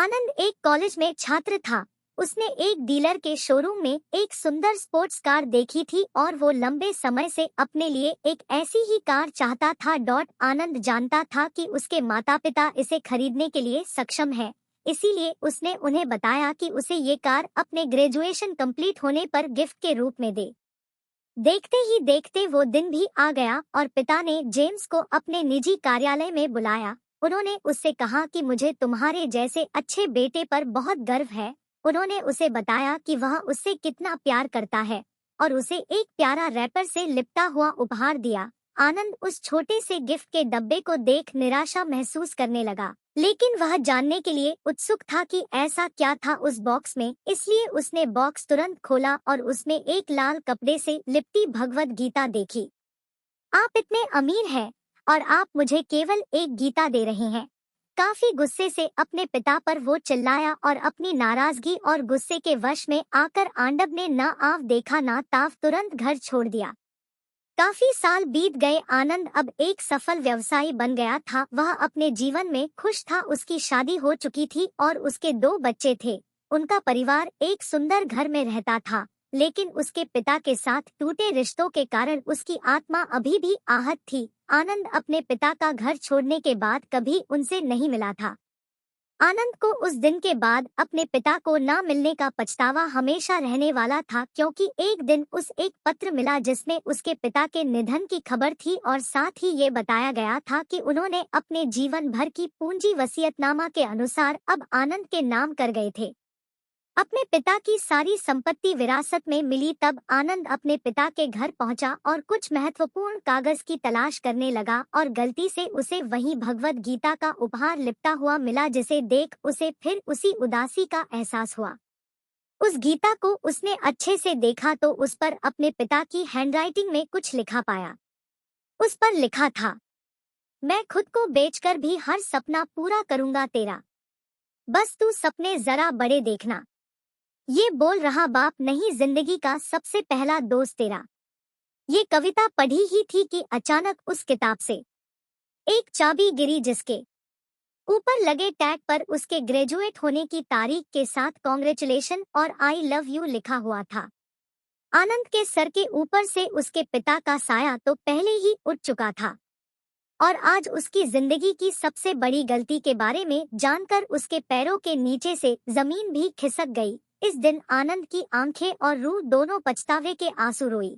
आनंद एक कॉलेज में छात्र था। उसने एक डीलर के शोरूम में एक सुंदर स्पोर्ट्स कार देखी थी और वो लंबे समय से अपने लिए एक ऐसी ही कार चाहता था। आनंद जानता था कि उसके माता पिता इसे खरीदने के लिए सक्षम है, इसीलिए उसने उन्हें बताया कि उसे ये कार अपने ग्रेजुएशन कंप्लीट होने पर गिफ्ट के रूप में दे। देखते ही देखते वो दिन भी आ गया और पिता ने जेम्स को अपने निजी कार्यालय में बुलाया। उन्होंने उससे कहा कि मुझे तुम्हारे जैसे अच्छे बेटे पर बहुत गर्व है। उन्होंने उसे बताया कि वह उससे कितना प्यार करता है और उसे एक प्यारा रैपर से लिपटा हुआ उपहार दिया। आनंद उस छोटे से गिफ्ट के डब्बे को देख निराशा महसूस करने लगा, लेकिन वह जानने के लिए उत्सुक था कि ऐसा क्या था उस बॉक्स में। इसलिए उसने बॉक्स तुरंत खोला और उसमें एक लाल कपड़े से लिपटी भगवत गीता देखी। आप इतने अमीर हैं और आप मुझे केवल एक गीता दे रहे हैं। काफी गुस्से से अपने पिता पर वो चिल्लाया और अपनी नाराजगी और गुस्से के वश में आकर आंडव ने ना आव देखा ना ताव तुरंत घर छोड़ दिया। काफी साल बीत गए। आनंद अब एक सफल व्यवसायी बन गया था। वह अपने जीवन में खुश था। उसकी शादी हो चुकी थी और उसके 2 बच्चे थे। उनका परिवार एक सुंदर घर में रहता था, लेकिन उसके पिता के साथ टूटे रिश्तों के कारण उसकी आत्मा अभी भी आहत थी। आनंद अपने पिता का घर छोड़ने के बाद कभी उनसे नहीं मिला था। आनंद को उस दिन के बाद अपने पिता को ना मिलने का पछतावा हमेशा रहने वाला था, क्योंकि एक दिन उस एक पत्र मिला जिसमें उसके पिता के निधन की खबर थी और साथ ही ये बताया गया था कि उन्होंने अपने जीवन भर की पूंजी वसीयतनामा के अनुसार अब आनंद के नाम कर गए थे। अपने पिता की सारी संपत्ति विरासत में मिली। तब आनंद अपने पिता के घर पहुंचा और कुछ महत्वपूर्ण कागज की तलाश करने लगा और गलती से उसे वही भगवत गीता का उपहार लिपटा हुआ मिला, जिसे देख उसे फिर उसी उदासी का एहसास हुआ। उस गीता को उसने अच्छे से देखा तो उस पर अपने पिता की हैंडराइटिंग में कुछ लिखा पाया। उस पर लिखा था, मैं खुद को बेचकर भी हर सपना पूरा करूंगा तेरा, बस तू सपने जरा बड़े देखना। ये बोल रहा बाप नहीं, जिंदगी का सबसे पहला दोस्त तेरा। ये कविता पढ़ी ही थी कि अचानक उस किताब से एक चाबी गिरी, जिसके ऊपर लगे टैग पर उसके ग्रेजुएट होने की तारीख के साथ कांग्रेचुलेशन और आई लव यू लिखा हुआ था। आनंद के सर के ऊपर से उसके पिता का साया तो पहले ही उठ चुका था और आज उसकी जिंदगी की सबसे बड़ी गलती के बारे में जानकर उसके पैरों के नीचे से जमीन भी खिसक गई। इस दिन आनंद की आंखें और रूह दोनों पछतावे के आंसू रोई।